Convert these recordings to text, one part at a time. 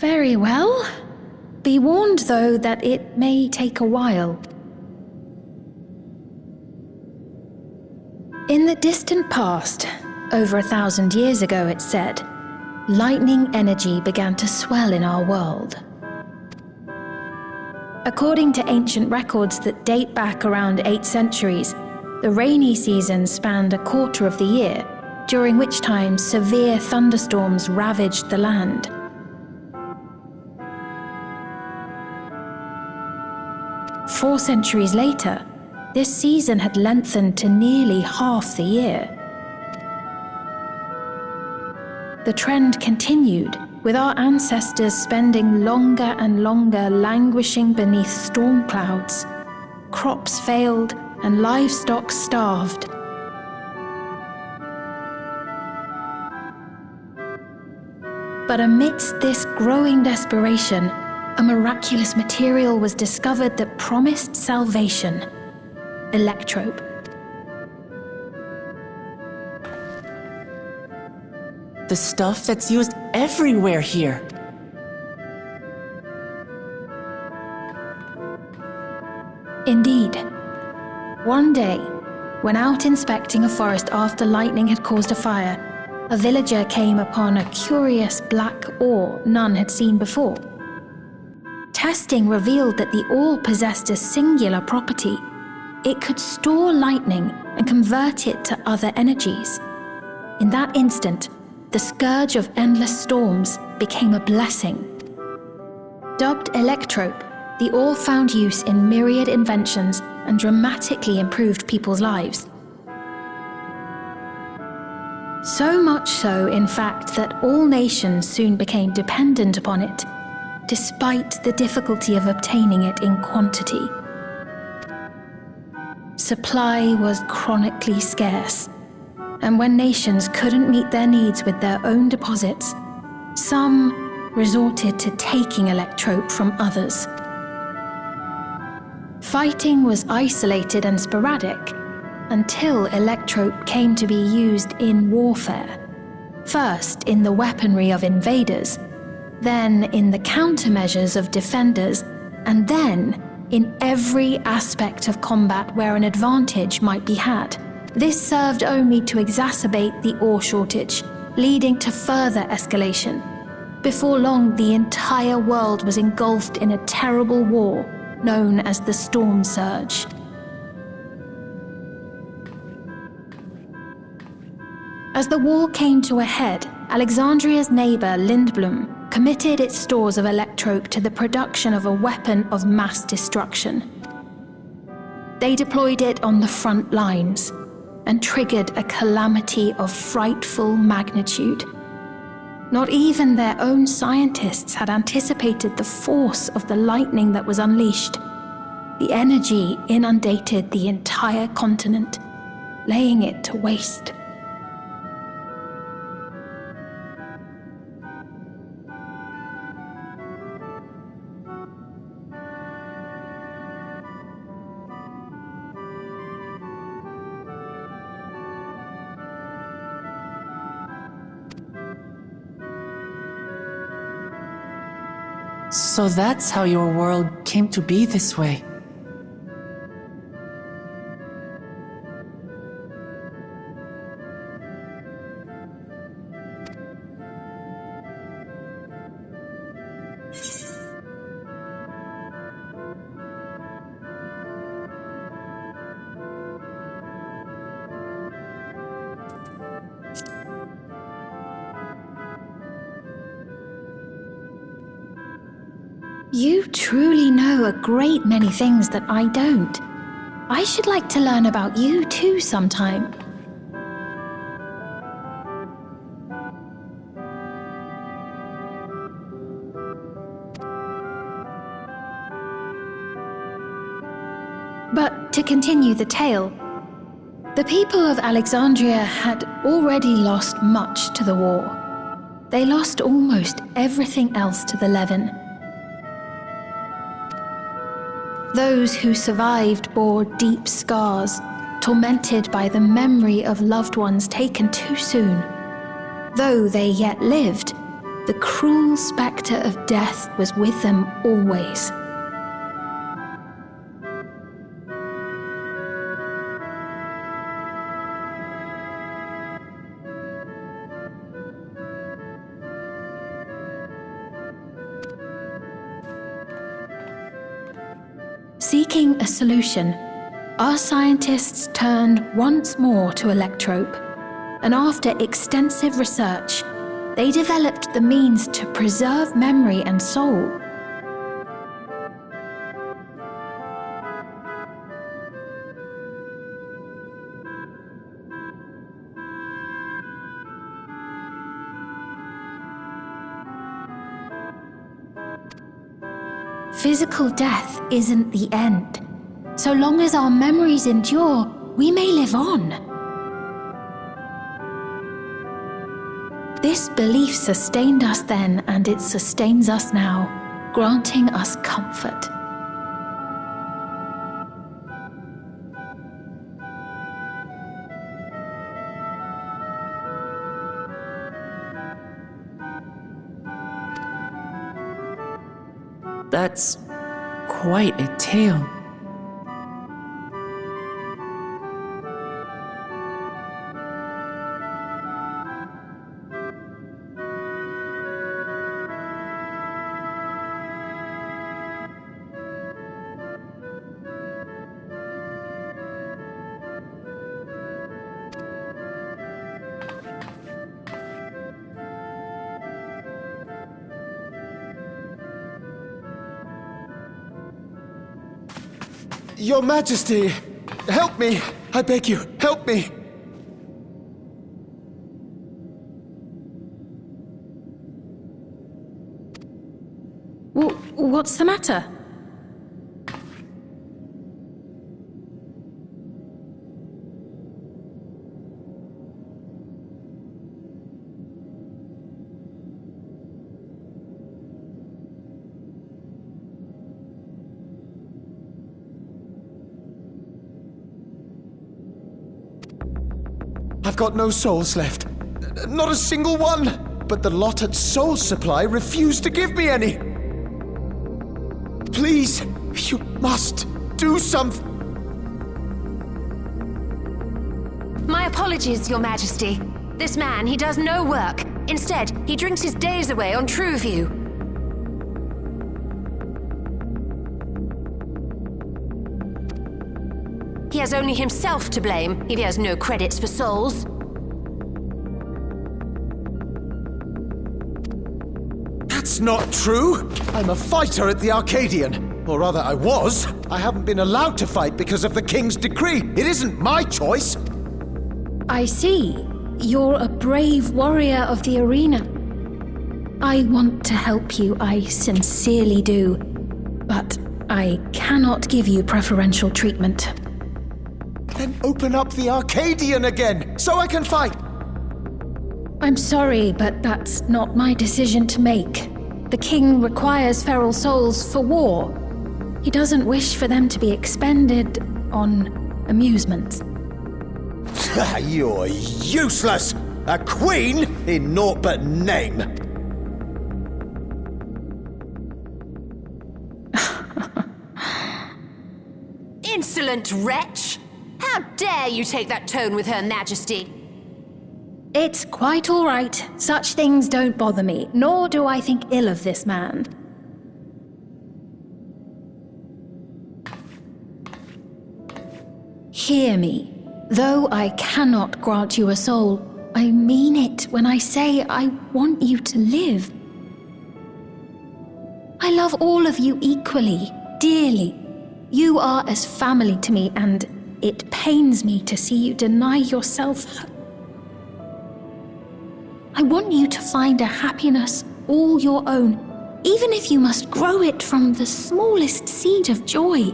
Very well. Be warned, though, that it may take a while. In the distant past, over 1,000 years ago, it's said, lightning energy began to swell in our world. According to ancient records that date back around 8 centuries, the rainy season spanned a quarter of the year, during which time severe thunderstorms ravaged the land. Four centuries later, this season had lengthened to nearly half the year. The trend continued, with our ancestors spending longer and longer languishing beneath storm clouds. Crops failed and livestock starved. But amidst this growing desperation, a miraculous material was discovered that promised salvation: electrope. The stuff that's used everywhere here. Indeed. One day, when out inspecting a forest after lightning had caused a fire, a villager came upon a curious black ore none had seen before. Testing revealed that the ore possessed a singular property. It could store lightning and convert it to other energies. In that instant, the scourge of endless storms became a blessing. Dubbed electrope, the ore found use in myriad inventions and dramatically improved people's lives. So much so, in fact, that all nations soon became dependent upon it, despite the difficulty of obtaining it in quantity. Supply was chronically scarce, and when nations couldn't meet their needs with their own deposits, some resorted to taking electrope from others. Fighting was isolated and sporadic until electrope came to be used in warfare. First in the weaponry of invaders, then in the countermeasures of defenders, and then in every aspect of combat where an advantage might be had. This served only to exacerbate the ore shortage, leading to further escalation. Before long, the entire world was engulfed in a terrible war known as the Storm Surge. As the war came to a head, Alexandria's neighbor Lindblom committed its stores of electrope to the production of a weapon of mass destruction. They deployed it on the front lines and triggered a calamity of frightful magnitude. Not even their own scientists had anticipated the force of the lightning that was unleashed. The energy inundated the entire continent, laying it to waste. So that's how your world came to be this way. You truly know a great many things that I don't. I should like to learn about you too sometime. But to continue the tale, the people of Alexandria had already lost much to the war. They lost almost everything else to the Levin. Those who survived bore deep scars, tormented by the memory of loved ones taken too soon. Though they yet lived, the cruel spectre of death was with them always. Seeking a solution, our scientists turned once more to electrope, and after extensive research, they developed the means to preserve memory and soul. Physical death isn't the end. So long as our memories endure, we may live on. This belief sustained us then, and it sustains us now, granting us comfort. That's quite a tale. Your Majesty, help me! I beg you, help me! What's the matter? I've got no souls left. Not a single one! But the lot at Soul Supply refused to give me any! Please, you must do something! My apologies, Your Majesty. This man, he does no work. Instead, he drinks his days away on Trueview. He has only himself to blame if he has no credits for souls. That's not true! I'm a fighter at the Arcadian. Or rather, I was. I haven't been allowed to fight because of the King's decree. It isn't my choice. I see. You're a brave warrior of the arena. I want to help you, I sincerely do. But I cannot give you preferential treatment. Then open up the Arcadian again, so I can fight! I'm sorry, but that's not my decision to make. The king requires feral souls for war. He doesn't wish for them to be expended on amusement. You're useless! A queen in naught but name! Insolent wretch! How dare you take that tone with Her Majesty? It's quite all right. Such things don't bother me, nor do I think ill of this man. Hear me. Though I cannot grant you a soul, I mean it when I say I want you to live. I love all of you equally, dearly. You are as family to me, and it pains me to see you deny yourself. I want you to find a happiness all your own, even if you must grow it from the smallest seed of joy.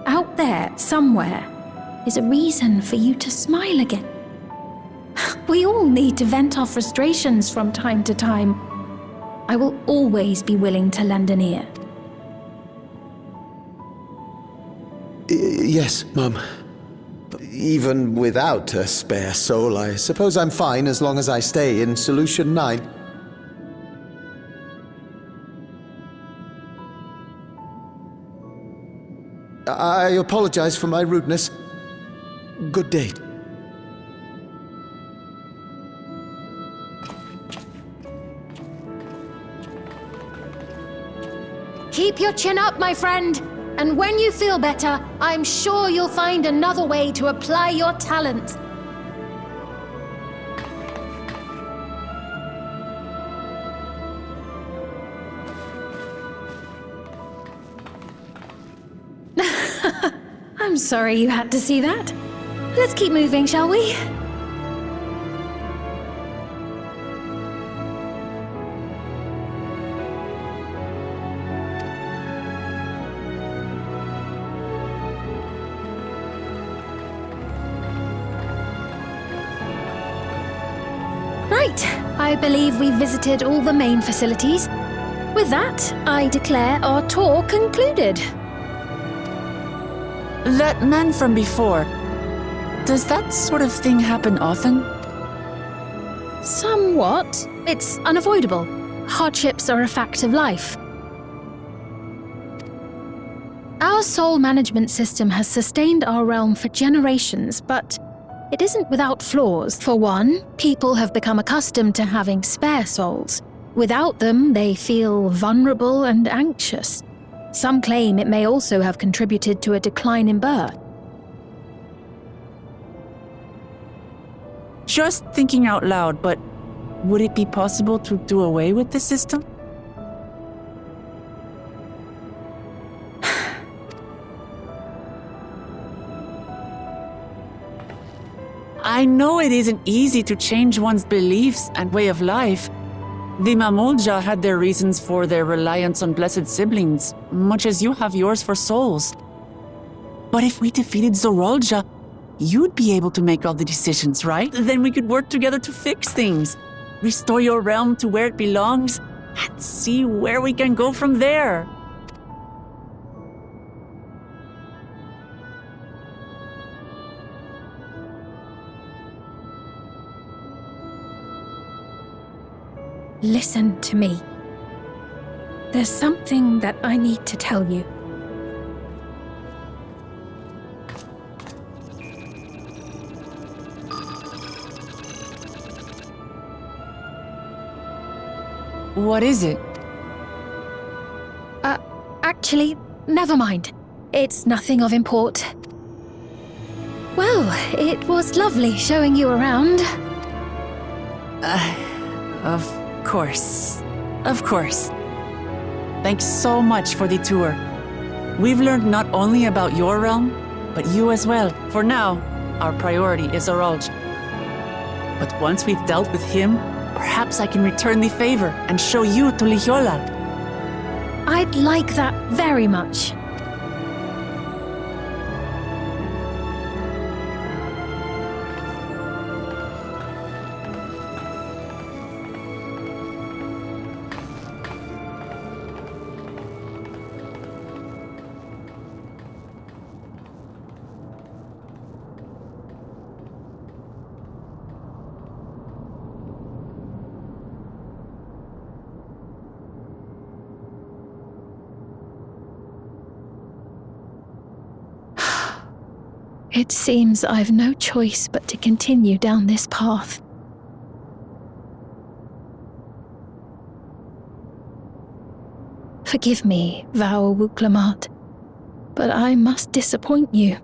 Out there, somewhere, is a reason for you to smile again. We all need to vent our frustrations from time to time. I will always be willing to lend an ear. Yes, Mum. Even without a spare soul, I suppose I'm fine as long as I stay in Solution 9. I apologize for my rudeness. Good day. Keep your chin up, my friend. And when you feel better, I'm sure you'll find another way to apply your talents. I'm sorry you had to see that. Let's keep moving, shall we? Right, I believe we've visited all the main facilities. With that, I declare our tour concluded. That man from before, does that sort of thing happen often? Somewhat. It's unavoidable. Hardships are a fact of life. Our soul management system has sustained our realm for generations, but it isn't without flaws. For one, people have become accustomed to having spare souls. Without them, they feel vulnerable and anxious. Some claim it may also have contributed to a decline in birth. Just thinking out loud, but would it be possible to do away with the system? I know it isn't easy to change one's beliefs and way of life. The Mamolja had their reasons for their reliance on blessed siblings, much as you have yours for souls. But if we defeated Zorolja, you'd be able to make all the decisions, right? Then we could work together to fix things, restore your realm to where it belongs, and see where we can go from there. Listen to me. There's something that I need to tell you. What is it? Actually, never mind. It's nothing of import. Well, it was lovely showing you around. Of course. Thanks so much for the tour. We've learned not only about your realm, but you as well. For now, our priority is Zorolj. But once we've dealt with him, perhaps I can return the favor and show you to Lihiola. I'd like that very much. It seems I've no choice but to continue down this path. Forgive me, Vau Wuklamat, but I must disappoint you.